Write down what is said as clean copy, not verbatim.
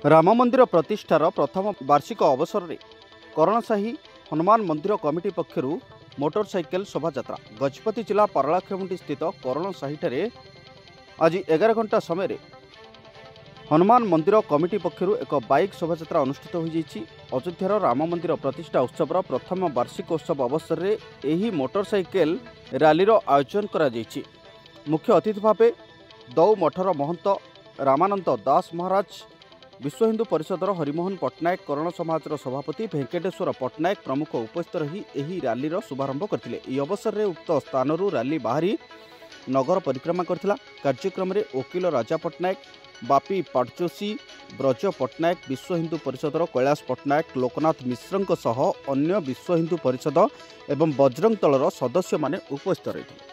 राम मंदिर प्रतिष्ठार प्रथम वार्षिक अवसर में करणसाही हनुमान मंदिर कमिटी पक्षर मोटरसाइकेल शोभायात्रा गजपति जिला पारलाखेमुंडी स्थित करणसाही आज 11 घंटा समय हनुमान मंदिर कमिटी पक्षर एक बाइक शोभायात्रा अनुष्ठित हो अयोध्यार राम मंदिर प्रतिष्ठा उत्सवर प्रथम वार्षिक उत्सव अवसर में यह मोटरसाइकेल रैलीर आयोजन करा मुख्य अतिथि भाव दौ मठर महंत रामानंद दास महाराज विश्व हिंदू परिषदर हरिमोहन पट्टनायक करण समाजर सभापति भेंकटेश्वर पट्टनायक प्रमुख उपस्थित रही यह रैलीर शुभारंभ करथिले। ई अवसर में उक्त स्थान रैली बाहरी नगर परिक्रमा करथिला। कार्यक्रम में वकील राजा पट्टनायक, बापी पाटजोशी, ब्रज पट्टनायक, विश्व हिंदू परिषदर कैलाश पट्टनायक, लोकनाथ मिश्रଙ୍କ सह अन्य विश्व हिंदू परिषद एवं बजरंग दलर सदस्य माने उपस्थित रहिथिले।